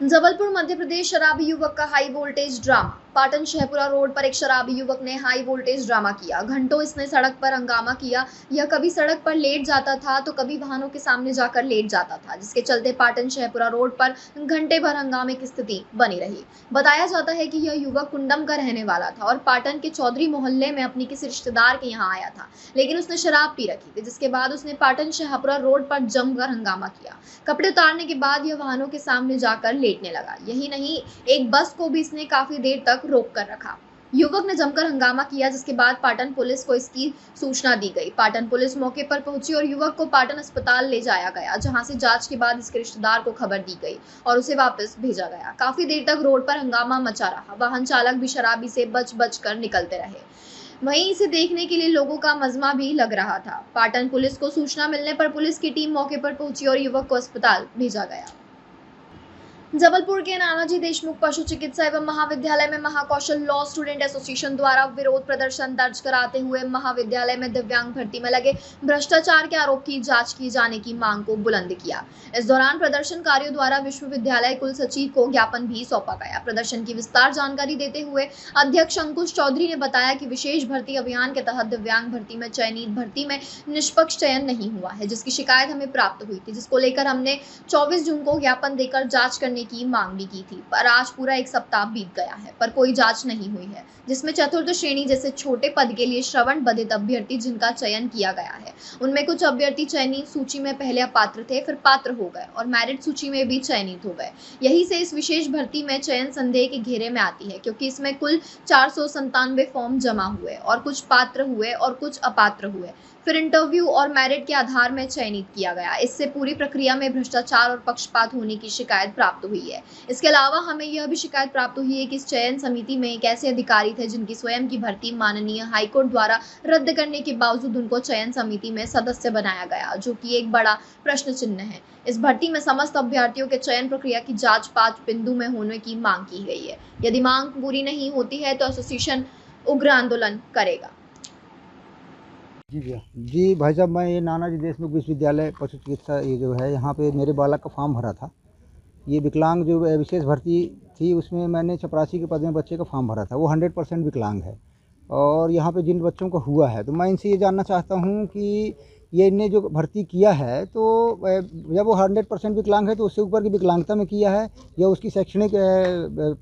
जबलपुर मध्य प्रदेश शराबी युवक का high voltage drama. Patan Shahpura road पर एक शराबी युवक ने हाई वोल्टेज ड्रामा किया। घंटों इसने सड़क पर हंगामा किया। यह कभी सड़क पर लेट जाता था तो कभी वाहनों के सामने जाकर लेट जाता था, जिसके चलते पाटन शहपुरा रोड पर घंटे भर हंगामे की स्थिति बनी रही। बताया जाता है कि यह युवक कुंडम का रहने वाला था और पाटन के चौधरी मोहल्ले में अपनी किसी रिश्तेदार के यहाँ आया था, लेकिन उसने शराब पी रखी थी, जिसके बाद उसने पाटन शहपुरा रोड पर जमकर हंगामा किया। कपड़े उतारने के बाद यह वाहनों के सामने जाकर लेटने लगा। यही नहीं, एक बस को भी इसने काफी देर तक रोक कर रखा। युवक ने जमकर हंगामा किया, जिसके बाद पाटन पुलिस को इसकी सूचना दी गई। पाटन पुलिस मौके पर पहुंची और युवक को पाटन अस्पताल ले जाया गया, जहां से जांच के बाद इसके रिश्तेदार को खबर दी गई और उसे वापस भेजा गया। काफी देर तक रोड पर हंगामा मचा रहा। वाहन चालक भी शराबी से बच बच कर निकलते रहे। वहीं इसे देखने के लिए लोगों का मजमा भी लग रहा था। पाटन पुलिस को सूचना मिलने पर पुलिस की टीम मौके पर पहुंची और युवक को अस्पताल भेजा गया। जबलपुर के नानाजी देशमुख पशु चिकित्सा एवं महाविद्यालय में महाकौशल लॉ स्टूडेंट एसोसिएशन द्वारा विरोध प्रदर्शन दर्ज कराते हुए महाविद्यालय में दिव्यांग भर्ती में लगे भ्रष्टाचार के आरोप की जांच किए जाने की मांग को बुलंद किया। इस दौरान प्रदर्शनकारियों द्वारा विश्वविद्यालय कुल सचिव को ज्ञापन भी सौंपा गया। प्रदर्शन की विस्तार जानकारी देते हुए अध्यक्ष अंकुश चौधरी ने बताया कि विशेष भर्ती अभियान के तहत दिव्यांग भर्ती में चयनित भर्ती में निष्पक्ष चयन नहीं हुआ है, जिसकी शिकायत हमें प्राप्त हुई थी, जिसको लेकर हमने 24 जून को ज्ञापन देकर जांच करने की मांग भी की थी। पर आज पूरा एक सप्ताह बीत गया है पर कोई जांच नहीं हुई है, जिसमें चतुर्थ श्रेणी जैसे छोटे पद के लिए श्रवण बधित अभ्यर्थी जिनका चयन किया गया है, उनमें कुछ अभ्यर्थी चयनित सूची में पहले अपात्र थे, फिर पात्र हो गए और मेरिट सूची में भी चयनित हो गए। यही से इस विशेष भर्ती में चयन संदेह के घेरे में आती है, क्योंकि इसमें कुल 497 फॉर्म जमा हुए और कुछ पात्र हुए और कुछ अपात्र हुए, फिर इंटरव्यू और मेरिट के आधार में चयनित किया गया। इससे पूरी प्रक्रिया में भ्रष्टाचार और पक्षपात होने की शिकायत प्राप्त हुई है। इसके अलावा हमें यह भी शिकायत प्राप्त हुई है कि इस चयन समिति में एक ऐसे अधिकारी थे जिनकी स्वयं की भर्ती माननीय हाईकोर्ट द्वारा रद्द करने के बावजूद उनको चयन समिति में सदस्य बनाया गया, जो कि एक बड़ा प्रश्न चिन्ह है। इस भर्ती में समस्त अभ्यर्थियों के चयन प्रक्रिया की जांच 5 बिंदु में होने की मांग की गई है। यदि मांग पूरी नहीं होती है तो एसोसिएशन उग्र आंदोलन करेगा। जी भैया। जी भाई साहब, मैं ये नानाजी देशमुख विश्वविद्यालय पशु चिकित्सा ये जो है यहाँ पे मेरे बालक का फॉर्म भरा था। ये विकलांग जो विशेष भर्ती थी उसमें मैंने चपरासी के पद में बच्चे का फॉर्म भरा था। वो 100% विकलांग है और यहाँ पे जिन बच्चों का हुआ है तो मैं इनसे ये जानना चाहता हूँ कि ये इनने जो भर्ती किया है तो जब वो 100% विकलांग है तो उससे ऊपर की विकलांगता में किया है या उसकी शैक्षणिक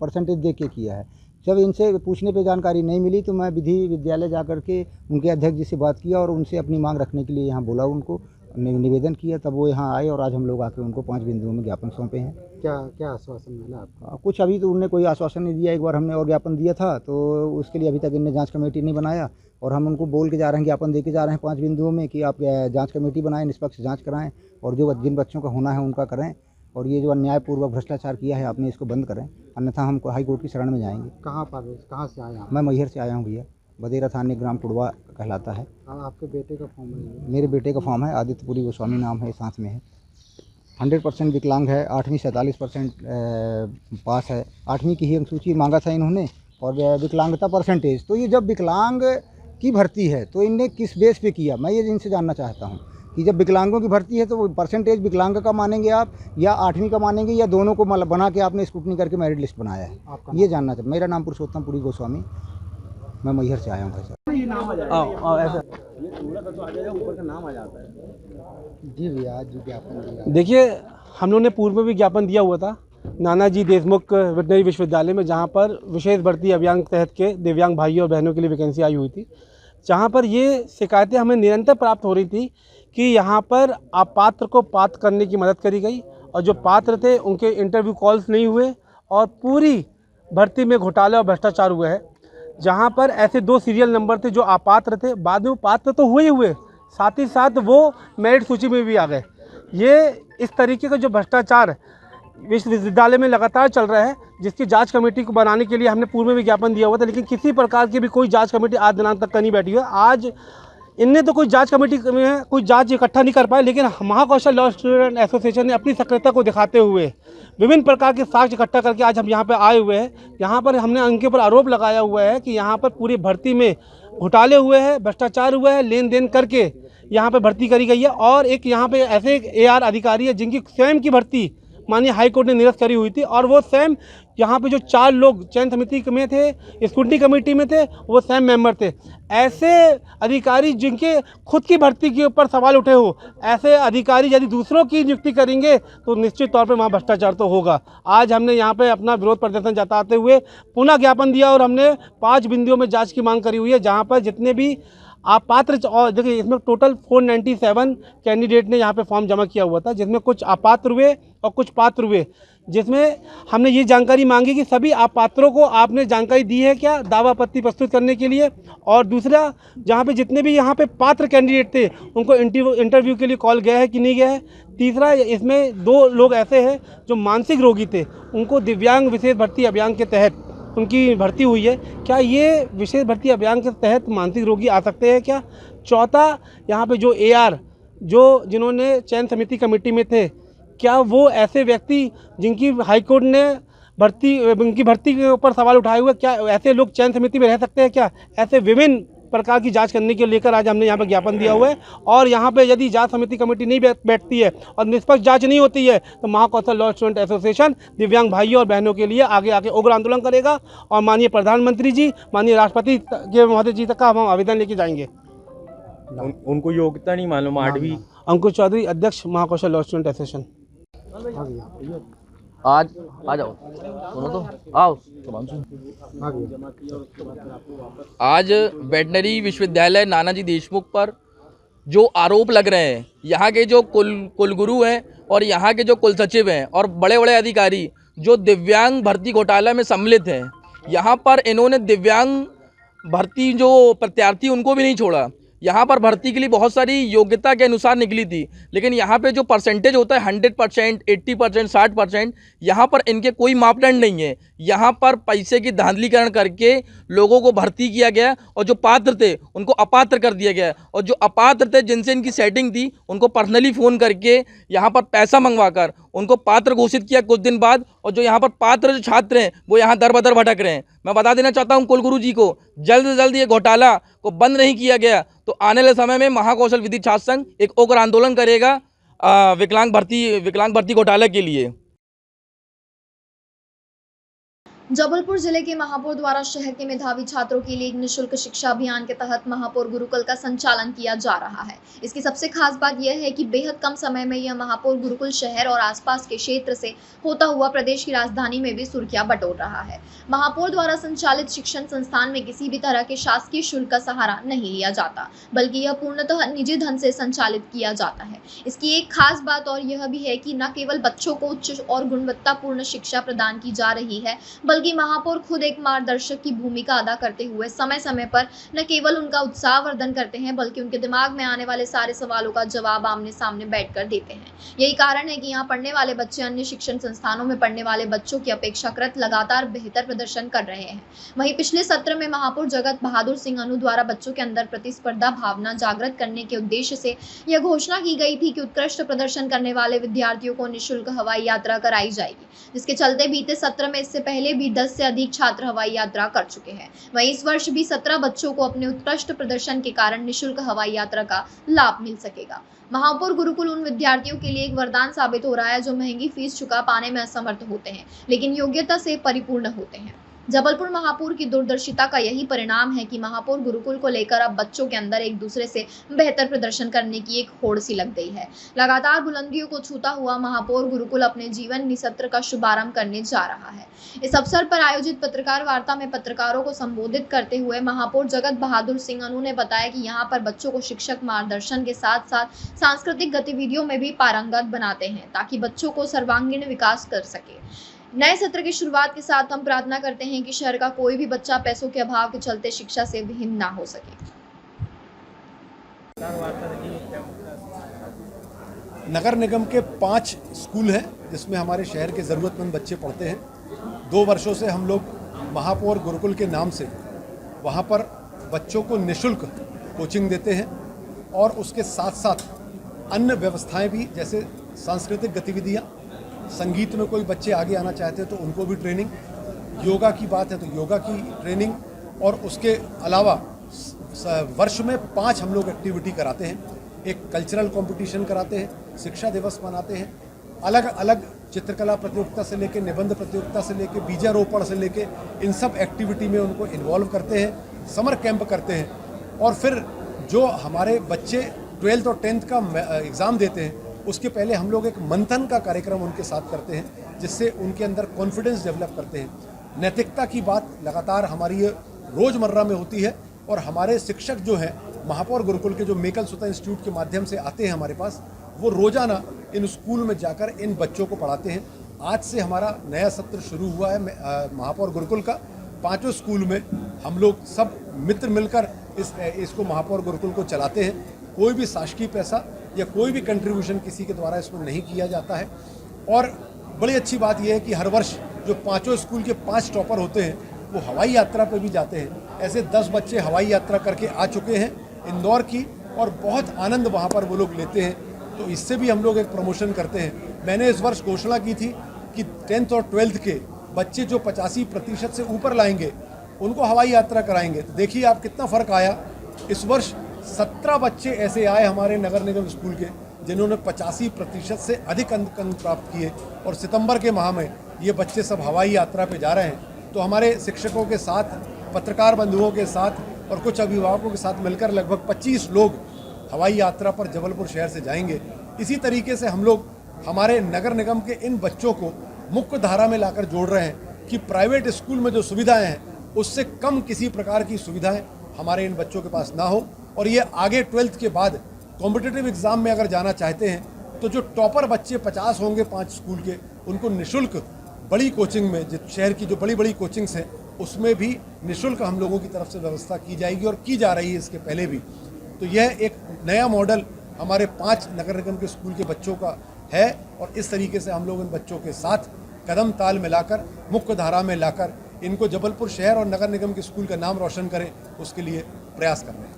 परसेंटेज देख के किया है। जब इनसे पूछने पे जानकारी नहीं मिली तो मैं विधि विद्यालय जा कर के उनके अध्यक्ष जी से बात किया और उनसे अपनी मांग रखने के लिए यहाँ बोला, उनको निवेदन किया। तब वो यहाँ आए और आज हम लोग आके उनको 5 बिंदुओं में ज्ञापन सौंपे हैं। क्या क्या आश्वासन मिला आपको? कुछ अभी तो उन्होंने कोई आश्वासन नहीं दिया। एक बार हमने और ज्ञापन दिया था तो उसके लिए अभी तक इनने जांच कमेटी नहीं बनाया और हम उनको बोल के जा रहे हैं, ज्ञापन दे के जा रहे हैं 5 बिंदुओं में कि आप जाँच कमेटी बनाएं, निष्पक्ष जाँच कराएँ और जो जिन बच्चों का होना है उनका करें और ये जो अन्यायपूर्वक भ्रष्टाचार किया है आपने इसको बंद करें, अन्यथा हम हाई कोर्ट की शरण में जाएंगे। कहाँ से आए आप? मैं मैहर से आया हूँ भैया। बदेरा थाने ग्राम कुड़वा कहलाता है। आपके बेटे का फॉर्म है? मेरे बेटे का फॉर्म है, आदित्यपुरी गोस्वामी नाम है, साथ में है। 100% विकलांग है, 8वीं 47% पास है। 8वीं की ही अनुसूची मांगा था इन्होंने और विकलांगता परसेंटेज। तो ये जब विकलांग की भर्ती है तो इनने किस बेस पे किया, मैं ये इनसे जानना चाहता हूँ कि जब विकलांगों की भर्ती है तो परसेंटेज विकलांग का मानेंगे आप या 8वीं का मानेंगे या दोनों को बना के आपने स्क्रूटनी करके मेरिट लिस्ट बनाया है? ये जानना चाहता। मेरा नाम पुरुषोत्तमपुरी गोस्वामी, मैं मैहर से आया हूँ भाई साहब। जी भैया, जी ज्ञापन देखिए, हम लोगों ने पूर्व में भी ज्ञापन दिया हुआ था नानाजी देशमुख वेटनरी विश्वविद्यालय में, जहाँ पर विशेष भर्ती अभियान के तहत के दिव्यांग भाइयों और बहनों के लिए वैकेंसी आई हुई थी, जहाँ पर ये शिकायतें हमें निरंतर प्राप्त हो रही थी कि यहाँ पर अपात्र को पात्र करने की मदद करी गई और जो पात्र थे उनके इंटरव्यू कॉल्स नहीं हुए और पूरी भर्ती में घोटाला और भ्रष्टाचार हुआ है। जहाँ पर ऐसे 2 सीरियल नंबर थे जो अपात्र थे, बाद में वो पात्र तो हुए, साथ ही साथ वो मेरिट सूची में भी आ गए। ये इस तरीके का जो भ्रष्टाचार विश्वविद्यालय में लगातार चल रहा है, जिसकी जांच कमेटी को बनाने के लिए हमने पूर्व में विज्ञापन दिया हुआ था, लेकिन किसी प्रकार की भी कोई जांच कमेटी आज दिनांक तक का नहीं बैठी हुई है। आज इनने तो कोई जांच कमेटी में कोई जांच इकट्ठा नहीं कर पाए, लेकिन महाकौशल लॉ स्टूडेंट एसोसिएशन ने अपनी सक्रियता को दिखाते हुए विभिन्न प्रकार के साक्ष्य इकट्ठा करके आज हम यहाँ पे आए हुए हैं। यहाँ पर हमने उनके ऊपर आरोप लगाया हुआ है कि यहाँ पर पूरी भर्ती में घोटाले हुए हैं, भ्रष्टाचार हुआ है, लेन देन करके यहाँ पर भर्ती करी गई है। और एक यहाँ पे ऐसे एक AR अधिकारी है जिनकी स्वयं की भर्ती माननीय हाई कोर्ट ने निरस्त करी हुई थी, और वो सेम यहाँ पे जो 4 लोग चयन समिति में थे, स्क्रूटनी कमेटी में थे, वो सेम मेंबर थे। ऐसे अधिकारी जिनके खुद की भर्ती के ऊपर सवाल उठे हो, ऐसे अधिकारी यदि दूसरों की नियुक्ति करेंगे तो निश्चित तौर पर वहाँ भ्रष्टाचार तो होगा। आज हमने यहाँ पे अपना विरोध प्रदर्शन जताते हुए पुनः ज्ञापन दिया और हमने 5 बिंदुओं में जांच की मांग करी हुई है, जहाँ पर जितने भी अपात्र, और देखिए इसमें टोटल 497 कैंडिडेट ने यहाँ पे फॉर्म जमा किया हुआ था, जिसमें कुछ अपात्र हुए और कुछ पात्र हुए, जिसमें हमने ये जानकारी मांगी कि सभी अपात्रों को आपने जानकारी दी है क्या दावा आपत्ति प्रस्तुत करने के लिए, और दूसरा जहाँ पे जितने भी यहाँ पे पात्र कैंडिडेट थे उनको इंटरव्यू के लिए कॉल गया है कि नहीं गया है। तीसरा, इसमें 2 लोग ऐसे हैं जो मानसिक रोगी थे, उनको दिव्यांग विशेष भर्ती अभियान के तहत उनकी भर्ती हुई है, क्या ये विशेष भर्ती अभियान के तहत मानसिक रोगी आ सकते हैं क्या। चौथा, यहाँ पे जो AR जिन्होंने चयन समिति कमेटी में थे, क्या वो ऐसे व्यक्ति जिनकी हाई कोर्ट ने उनकी भर्ती के ऊपर सवाल उठाए हुए, क्या ऐसे लोग चयन समिति में रह सकते हैं क्या। ऐसे विभिन्न प्रकार की जांच करने के लेकर आज हमने यहाँ पर ज्ञापन दिया हुआ है, और यहाँ पे यदि जांच समिति कमेटी नहीं बैठती है और निष्पक्ष जांच नहीं होती है तो महाकौशल लॉ स्टूडेंट एसोसिएशन दिव्यांग भाइयों और बहनों के लिए आगे आके उग्र आंदोलन करेगा, और माननीय प्रधानमंत्री जी, माननीय राष्ट्रपति के महोदय जी तक का हम आवेदन लेके जाएंगे। उनको योग्यता नहीं मालूम। 8वीं अंकुश चौधरी, अध्यक्ष महाकौशल लॉ स्टूडेंट एसोसिएशन। आज आ जाओ, सुनो तो आओ। आज वेटनरी विश्वविद्यालय नानाजी देशमुख पर जो आरोप लग रहे हैं, यहाँ के जो कुलगुरु हैं और यहाँ के जो कुल सचिव हैं और बड़े बड़े अधिकारी जो दिव्यांग भर्ती घोटाला में सम्मिलित हैं, यहाँ पर इन्होंने दिव्यांग भर्ती जो प्रत्यार्थी उनको भी नहीं छोड़ा। यहाँ पर भर्ती के लिए बहुत सारी योग्यता के अनुसार निकली थी, लेकिन यहाँ पे जो परसेंटेज होता है 100%, 80%, 60%, यहाँ पर इनके कोई मापदंड नहीं है। यहाँ पर पैसे की धांधलीकरण करके लोगों को भर्ती किया गया, और जो पात्र थे उनको अपात्र कर दिया गया, और जो अपात्र थे जिनसे इनकी सेटिंग थी उनको पर्सनली फ़ोन करके यहाँ पर पैसा मंगवाकर उनको पात्र घोषित किया कुछ दिन बाद, और जो यहाँ पर पात्र जो छात्र हैं वो यहाँ दर बदर भटक रहे हैं। मैं बता देना चाहता हूँ कुलगुरु जी को, जल्द से जल्द ये घोटाला को बंद नहीं किया गया तो आने वाले समय में महाकौशल विधि छात्र संघ एक उग्र आंदोलन करेगा विकलांग भर्ती घोटाले के लिए। जबलपुर जिले के महापौर द्वारा शहर के मेधावी छात्रों के लिए एक निःशुल्क शिक्षा अभियान के तहत महापौर गुरुकुल का संचालन किया जा रहा है। इसकी सबसे खास बात यह है कि बेहद कम समय में यह महापौर गुरुकुल शहर और आसपास के क्षेत्र से होता हुआ प्रदेश की राजधानी में भी सुर्खियां बटोर रहा है। महापौर द्वारा संचालित शिक्षण संस्थान में किसी भी तरह के शासकीय शुल्क का सहारा नहीं लिया जाता, बल्कि यह पूर्णतः निजी धन से संचालित किया जाता है। इसकी एक खास बात और यह भी है कि न केवल बच्चों को उच्च और गुणवत्तापूर्ण शिक्षा प्रदान की जा रही है, बल्कि महापौर खुद एक मार्गदर्शक की भूमिका अदा करते हुए समय समय पर न केवल उनका उत्साहवर्धन करते हैं, बल्कि उनके दिमाग में आने वाले सारे सवालों का जवाब आमने सामने बैठकर देते हैं। यही कारण है कि यहाँ पढ़ने वाले बच्चे अन्य शिक्षण संस्थानों में पढ़ने वाले बच्चों की अपेक्षाकृत लगातार बेहतर प्रदर्शन कर रहे हैं। वहीं पिछले सत्र में महापौर जगत बहादुर सिंह अनु द्वारा बच्चों के अंदर प्रतिस्पर्धा भावना जागृत करने के उद्देश्य से यह घोषणा की गई थी कि उत्कृष्ट प्रदर्शन करने वाले विद्यार्थियों को निःशुल्क हवाई यात्रा कराई जाएगी, जिसके चलते बीते सत्र में इससे पहले भी 10 से अधिक छात्र हवाई यात्रा कर चुके हैं। वहीं इस वर्ष भी 17 बच्चों को अपने उत्कृष्ट प्रदर्शन के कारण निःशुल्क हवाई यात्रा का लाभ मिल सकेगा। महापौर गुरुकुल उन विद्यार्थियों के लिए एक वरदान साबित हो रहा है जो महंगी फीस चुका पाने में असमर्थ होते हैं, लेकिन योग्यता से परिपूर्ण होते हैं। जबलपुर महापौर की दूरदर्शिता का यही परिणाम है कि महापौर गुरुकुल को लेकर अब बच्चों के अंदर एक दूसरे से बेहतर प्रदर्शन करने की एक होड़ सी लग गई है। लगातार बुलंदियों को छूता हुआ महापौर गुरुकुल अपने जीवन सत्र का शुभारंभ करने जा रहा है। इस अवसर पर आयोजित पत्रकार वार्ता में पत्रकारों को संबोधित करते हुए महापौर जगत बहादुर सिंह अनु ने बताया कि यहाँ पर बच्चों को शिक्षक मार्गदर्शन के साथ साथ सांस्कृतिक गतिविधियों में भी पारंगत बनाते हैं, ताकि बच्चों को सर्वांगीण विकास कर सके। नए सत्र की शुरुआत के साथ हम प्रार्थना करते हैं कि शहर का कोई भी बच्चा पैसों के अभाव के चलते शिक्षा से विहीन ना हो सके। नगर निगम के 5 स्कूल हैं जिसमें हमारे शहर के ज़रूरतमंद बच्चे पढ़ते हैं। 2 वर्षों से हम लोग महापौर गुरुकुल के नाम से वहाँ पर बच्चों को निःशुल्क कोचिंग देते हैं, और उसके साथ साथ अन्य व्यवस्थाएं भी, जैसे सांस्कृतिक गतिविधियाँ, संगीत में कोई बच्चे आगे आना चाहते हैं तो उनको भी ट्रेनिंग, योगा की बात है तो योगा की ट्रेनिंग, और उसके अलावा वर्ष में 5 हम लोग एक्टिविटी कराते हैं। एक कल्चरल कंपटीशन कराते हैं, शिक्षा दिवस मनाते हैं, अलग अलग चित्रकला प्रतियोगिता से लेके निबंध प्रतियोगिता से लेके बीजारोपण से लेके इन सब एक्टिविटी में उनको इन्वॉल्व करते हैं, समर कैंप करते हैं। और फिर जो हमारे बच्चे 12th और 10th का एग्ज़ाम देते हैं उसके पहले हम लोग एक मंथन का कार्यक्रम उनके साथ करते हैं, जिससे उनके अंदर कॉन्फिडेंस डेवलप करते हैं। नैतिकता की बात लगातार हमारी रोज़मर्रा में होती है और हमारे शिक्षक जो हैं महापौर गुरुकुल के जो मेकल सुता इंस्टीट्यूट के माध्यम से आते हैं हमारे पास, वो रोज़ाना इन स्कूल में जाकर इन बच्चों को पढ़ाते हैं। आज से हमारा नया सत्र शुरू हुआ है महापौर गुरुकुल का। 5 स्कूल में हम लोग सब मित्र मिलकर इसको महापौर गुरुकुल को चलाते हैं। कोई भी शासकीय पैसा या कोई भी कंट्रीब्यूशन किसी के द्वारा इसमें नहीं किया जाता है। और बड़ी अच्छी बात यह है कि हर वर्ष जो 5 स्कूल के 5 टॉपर होते हैं वो हवाई यात्रा पर भी जाते हैं। ऐसे 10 बच्चे हवाई यात्रा करके आ चुके हैं इंदौर की, और बहुत आनंद वहाँ पर वो लोग लेते हैं। तो इससे भी हम लोग एक प्रमोशन करते हैं। मैंने इस वर्ष घोषणा की थी कि 10th और 12th के बच्चे जो 85% से ऊपर लाएंगे उनको हवाई यात्रा कराएंगे। तो देखिए आप कितना फ़र्क आया। इस वर्ष 17 बच्चे ऐसे आए हमारे नगर निगम स्कूल के जिन्होंने 85% से अधिक अंक प्राप्त किए, और सितंबर के माह में ये बच्चे सब हवाई यात्रा पे जा रहे हैं। तो हमारे शिक्षकों के साथ, पत्रकार बंधुओं के साथ और कुछ अभिभावकों के साथ मिलकर लगभग 25 लोग हवाई यात्रा पर जबलपुर शहर से जाएंगे। इसी तरीके से हम लोग हमारे नगर निगम के इन बच्चों को मुख्य धारा में लाकर जोड़ रहे हैं कि प्राइवेट स्कूल में जो सुविधाएं हैं उससे कम किसी प्रकार की सुविधाएं हमारे इन बच्चों के पास ना हो। और ये आगे 12th के बाद कॉम्पिटिटिव एग्ज़ाम में अगर जाना चाहते हैं तो जो टॉपर बच्चे 50 होंगे 5 स्कूल के, उनको निःशुल्क बड़ी कोचिंग में, जो शहर की जो बड़ी बड़ी कोचिंग्स हैं उसमें भी निःशुल्क हम लोगों की तरफ से व्यवस्था की जाएगी और की जा रही है इसके पहले भी। तो यह एक नया मॉडल हमारे 5 नगर निगम के स्कूल के बच्चों का है, और इस तरीके से हम लोग इन बच्चों के साथ कदम ताल मिलाकर मुख्य धारा में लाकर इनको जबलपुर शहर और नगर निगम के स्कूल का नाम रोशन करें, उसके लिए प्रयास कर रहे हैं।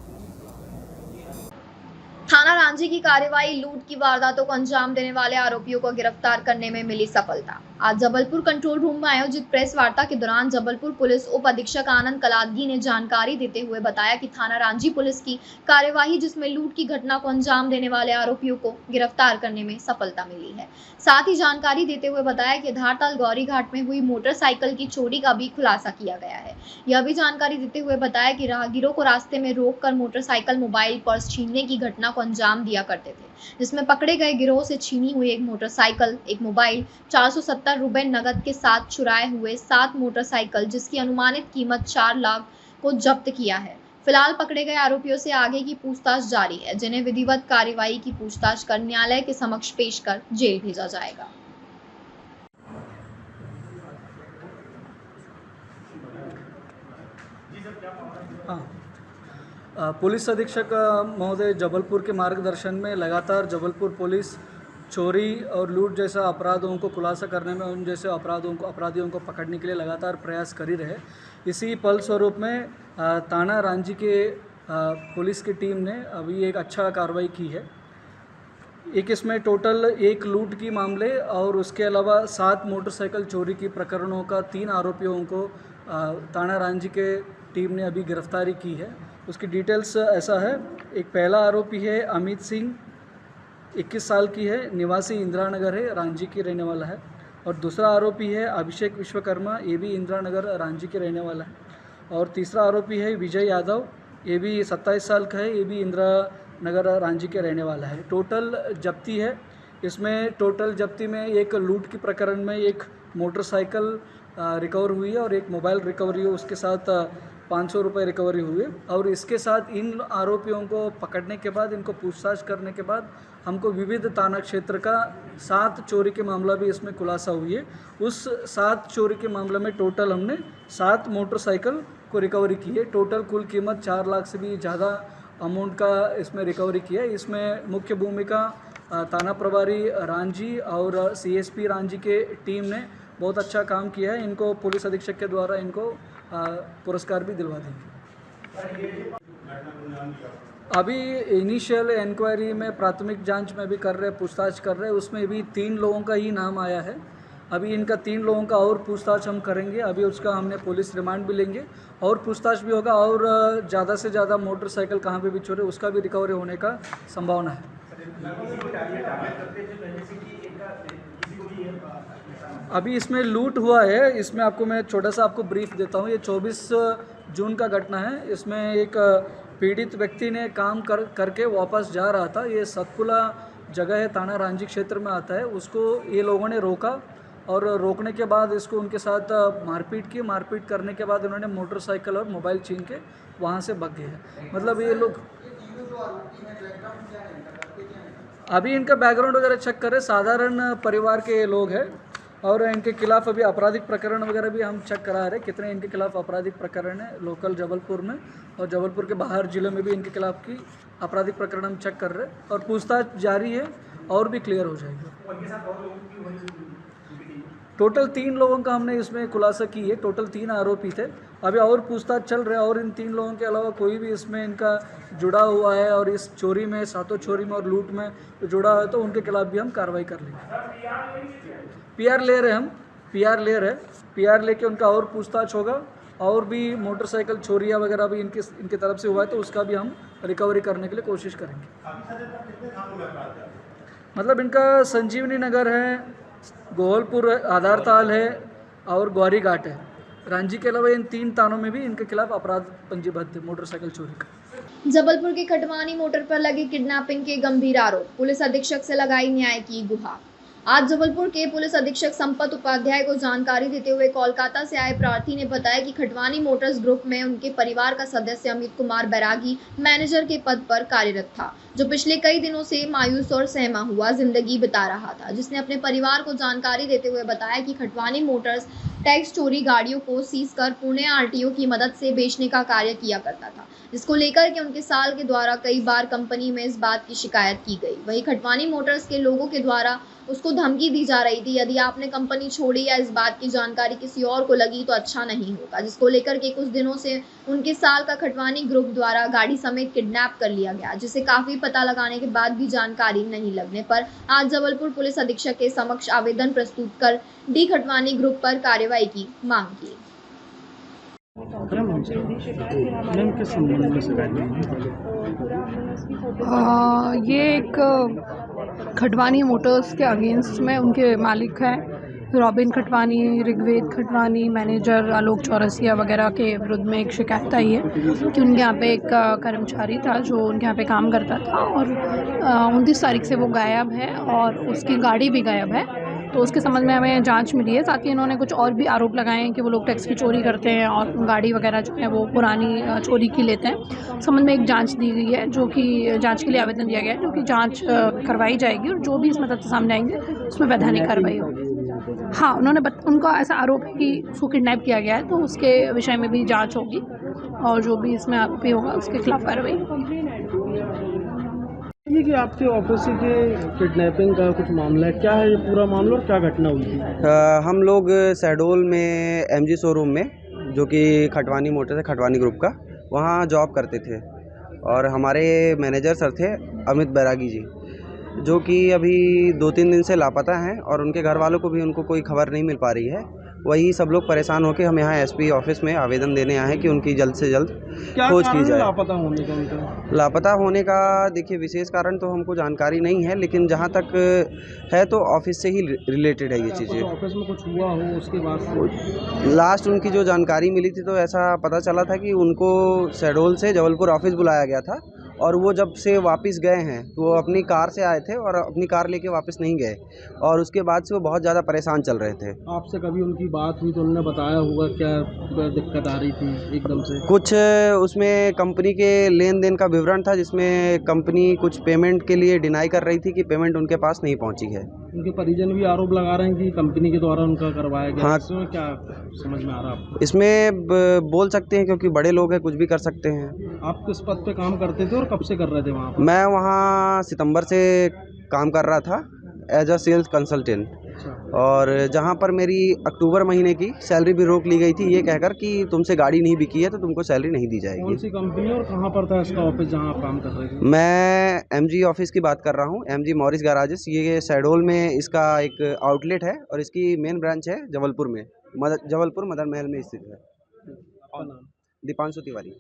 थाना रांझी की कार्रवाई, लूट की वारदातों को अंजाम देने वाले आरोपियों को गिरफ्तार करने में मिली सफलता। आज जबलपुर कंट्रोल रूम में आयोजित प्रेस वार्ता के दौरान जबलपुर पुलिस उप अधीक्षक आनंद कलादगी ने जानकारी देते हुए बताया कि थाना रांझी पुलिस की कार्यवाही, जिसमें लूट की घटना को अंजाम देने वाले आरोपियों को गिरफ्तार करने में सफलता मिली है। साथ ही जानकारी देते हुए बताया कि धारताल गौरी घाट में हुई मोटरसाइकिल की चोरी का भी खुलासा किया गया है। यह भी जानकारी देते हुए बताया कि राहगीरों को रास्ते में रोककर मोटरसाइकिल, मोबाइल, पर्स छीनने की घटना को अंजाम दिया करते थे, जिसमें पकड़े गए गिरोह से छीनी हुई एक मोटरसाइकिल, एक मोबाइल, 470 रुपए नगद के साथ चुराए हुए 7 मोटरसाइकिल, जिसकी अनुमानित कीमत 4 लाख को जब्त किया है। फिलहाल पकड़े गए आरोपियों से आगे की पूछताछ जारी है, जिन्हें विधिवत कार्रवाई की पूछताछ कर न्यायालय के समक्ष पेश कर जेल भेजा जाएगा। पुलिस अधीक्षक महोदय जबलपुर के मार्गदर्शन में लगातार जबलपुर पुलिस चोरी और लूट जैसा अपराधों को खुलासा करने में, उन जैसे अपराधियों को पकड़ने के लिए लगातार प्रयास कर ही रहे। इसी फलस्वरूप में थाना रांझी के पुलिस की टीम ने अभी एक अच्छा कार्रवाई की है। एक इसमें टोटल 1 लूट की मामले और उसके अलावा 7 मोटरसाइकिल चोरी की प्रकरणों का 3 आरोपियों को थाना रांझी के टीम ने अभी गिरफ्तारी की है। उसकी डिटेल्स ऐसा है, एक पहला आरोपी है अमित सिंह, 21 साल की है, निवासी इंदिरा नगर है, रांझी की रहने वाला है। और दूसरा आरोपी है अभिषेक विश्वकर्मा, ये भी इंदिरा नगर रांझी के रहने वाला है। और तीसरा आरोपी है विजय यादव, ये भी 27 साल का है, ये भी इंदिरा नगर रांझी के रहने वाला है। टोटल जब्ती है, इसमें टोटल जब्ती में एक लूट के प्रकरण में एक मोटरसाइकिल रिकवर हुई है और एक मोबाइल रिकवरी है, उसके साथ 500 रुपये रिकवरी हुए। और इसके साथ इन आरोपियों को पकड़ने के बाद, इनको पूछताछ करने के बाद हमको विविध थाना क्षेत्र का 7 चोरी के मामला भी इसमें खुलासा हुई है। उस 7 चोरी के मामले में टोटल हमने 7 मोटरसाइकिल को रिकवरी की है। टोटल कुल कीमत 4 लाख से भी ज़्यादा अमाउंट का इसमें रिकवरी किया है। इसमें मुख्य भूमिका थाना प्रभारी रांझी और CSP रांझी के टीम ने बहुत अच्छा काम किया है। इनको पुलिस अधीक्षक के द्वारा इनको पुरस्कार भी दिलवा देंगे। अभी इनिशियल इंक्वायरी में, प्राथमिक जांच में भी कर रहे, पूछताछ कर रहे, उसमें भी 3 लोगों का ही नाम आया है। अभी इनका 3 लोगों का और पूछताछ हम करेंगे। अभी उसका हमने पुलिस रिमांड भी लेंगे और पूछताछ भी होगा, और ज़्यादा से ज़्यादा मोटरसाइकिल कहाँ पे भी चोरी, उसका भी रिकवरी होने का संभावना है। अभी इसमें लूट हुआ है। इसमें आपको मैं छोटा सा आपको ब्रीफ देता हूँ। ये 24 जून का घटना है। इसमें एक पीड़ित व्यक्ति ने काम करके वापस जा रहा था। ये सतपुला जगह है, थाना रांझी क्षेत्र में आता है। उसको ये लोगों ने रोका और रोकने के बाद इसको उनके साथ मारपीट की। मारपीट करने के बाद उन्होंने मोटरसाइकिल और मोबाइल छीन के वहाँ से भाग गए। मतलब ये लोग अभी इनका बैकग्राउंड वगैरह चेक करें। साधारण परिवार के लोग हैं और इनके खिलाफ अभी आपराधिक प्रकरण वगैरह भी हम चेक करा रहे हैं। कितने इनके खिलाफ आपराधिक प्रकरण है लोकल जबलपुर में और जबलपुर के बाहर जिले में भी इनके खिलाफ की आपराधिक प्रकरण हम चेक कर रहे हैं और पूछताछ जारी है और भी क्लियर हो जाएगी। टोटल 3 लोगों का हमने इसमें खुलासा की है। टोटल 3 आरोपी थे। अभी और पूछताछ चल रहा है और इन 3 लोगों के अलावा कोई भी इसमें इनका जुड़ा हुआ है और इस चोरी में, सातों चोरी में और लूट में जुड़ा है तो उनके खिलाफ भी हम कार्रवाई कर लेंगे। पीआर ले रहे हम, पीआर लेके उनका और पूछताछ होगा और भी मोटरसाइकिल चोरियाँ वगैरह भी इनके तरफ से हुआ है तो उसका भी हम रिकवरी करने के लिए कोशिश करेंगे। मतलब इनका संजीवनी नगर है, गोहलपुर आधारताल है और ग्वारी घाट है। रांझी के अलावा इन 3 थानों में भी इनके खिलाफ अपराध पंजीबद्ध है मोटरसाइकिल चोरी का। जबलपुर के खटवानी मोटर पर लगे किडनैपिंग के गंभीर आरोप, पुलिस अधीक्षक से लगाई न्याय की गुहार। आज जबलपुर के पुलिस अधीक्षक संपत उपाध्याय को जानकारी देते हुए कोलकाता से आए प्रार्थी ने बताया कि खटवानी मोटर्स ग्रुप में उनके परिवार का सदस्य अमित कुमार बैरागी मैनेजर के पद पर कार्यरत था, जो पिछले कई दिनों से मायूस और सहमा हुआ जिंदगी बिता रहा था, जिसने अपने परिवार को जानकारी देते हुए बताया कि खटवानी मोटर्स टैक्स चोरी गाड़ियों को सीज कर पुणे आरटीओ की मदद से बेचने का कार्य किया करता था, जिसको लेकर के उनके साल के द्वारा कई बार कंपनी में इस बात की शिकायत की गई। वहीं खटवानी मोटर्स के लोगों के द्वारा उसको धमकी दी जा रही थी, यदि आपने कंपनी छोड़ी या इस बात की जानकारी किसी और को लगी तो अच्छा नहीं होगा, जिसको लेकर के कुछ दिनों से उनके साल का खटवानी ग्रुप द्वारा गाड़ी समेत किडनैप कर लिया गया, जिसे काफी पता लगाने के बाद भी जानकारी नहीं लगने पर आज जबलपुर पुलिस अधीक्षक के समक्ष आवेदन प्रस्तुत कर डी खटवानी ग्रुप पर कार्रवाई की मांग की। ये एक खटवानी मोटर्स के अगेंस्ट में उनके मालिक हैं रॉबिन खटवानी, ऋग्वेद खटवानी, मैनेजर आलोक चौरसिया वगैरह के विरुद्ध में एक शिकायत आई है कि उनके यहाँ पे एक कर्मचारी था जो उनके यहाँ पे काम करता था और 29 तारीख से वो गायब है और उसकी गाड़ी भी गायब है। तो उसके संबंध में हमें जांच मिली है। साथ ही इन्होंने कुछ और भी आरोप लगाए हैं कि वो लोग टैक्स की चोरी करते हैं और गाड़ी वगैरह जो है वो पुरानी चोरी की लेते हैं। संबंध में एक जांच दी गई है, जो कि जांच के लिए आवेदन दिया गया है, जो कि जांच करवाई जाएगी और जो भी इसमें तथ्य सामने आएंगे उसमें वैधानिक कार्रवाई होगी। हाँ, उनका ऐसा आरोप है कि उसको किडनैप किया गया है, तो उसके विषय में भी जाँच होगी और जो भी इसमें आरोपी होगा उसके खिलाफ कार्रवाई होगी। ये कि आपके ऑफिस के किडनैपिंग का कुछ मामला है, क्या है ये पूरा मामला और क्या घटना हुई थी? हम लोग शहडोल में एमजी शोरूम में, जो कि खटवानी मोटर्स है, खटवानी ग्रुप का, वहाँ जॉब करते थे और हमारे मैनेजर सर थे अमित बैरागी जी, जो कि अभी 2-3 दिन से लापता हैं और उनके घर वालों को भी उनको कोई खबर नहीं मिल पा रही है। वही सब लोग परेशान होकर हम यहाँ एसपी ऑफिस में आवेदन देने आए हैं कि उनकी जल्द से जल्द खोज की जाए। लापता होने का देखिए विशेष कारण तो हमको जानकारी नहीं है, लेकिन जहाँ तक है तो ऑफिस से ही रिलेटेड है ये चीज़ें। ऑफिस में कुछ हुआ हो उसके बाद लास्ट उनकी जो जानकारी मिली थी तो ऐसा पता चला था कि उनको शहडोल से जबलपुर ऑफिस बुलाया गया था और वो जब से वापस गए हैं तो वो अपनी कार से आए थे और अपनी कार लेके वापस नहीं गए और उसके बाद से वो बहुत ज़्यादा परेशान चल रहे थे। आपसे कभी उनकी बात हुई तो उन्होंने बताया होगा क्या दिक्कत आ रही थी एकदम से? कुछ उसमें कंपनी के लेन देन का विवरण था, जिसमें कंपनी कुछ पेमेंट के लिए डिनाई कर रही थी कि पेमेंट उनके पास नहीं पहुंची है। उनके परिजन भी आरोप लगा रहे हैं कि कंपनी के द्वारा उनका करवाया गया। हाँ, इसमें क्या समझ में आ रहा है आपको? इसमें बोल सकते हैं क्योंकि बड़े लोग हैं, कुछ भी कर सकते हैं। आप किस पद पे काम करते थे और कब से कर रहे थे वहाँ? मैं वहाँ सितंबर से काम कर रहा था एज अ सेल्स कंसल्टेंट और जहाँ पर मेरी अक्टूबर महीने की सैलरी भी रोक ली गई थी, ये कहकर कि तुमसे गाड़ी नहीं बिकी है तो तुमको सैलरी नहीं दी जाएगी। कौन सी कंपनी और कहाँ पर था इसका ऑफिस जहाँ आप काम कर रहे थे? मैं एमजी ऑफिस की बात कर रहा हूँ, एमजी मॉरिस गैराजेस। ये शहडोल में इसका एक आउटलेट है और इसकी मेन ब्रांच है जबलपुर में, जबलपुर मदन महल में स्थित है। आपका नाम? दीपांशु तिवारी।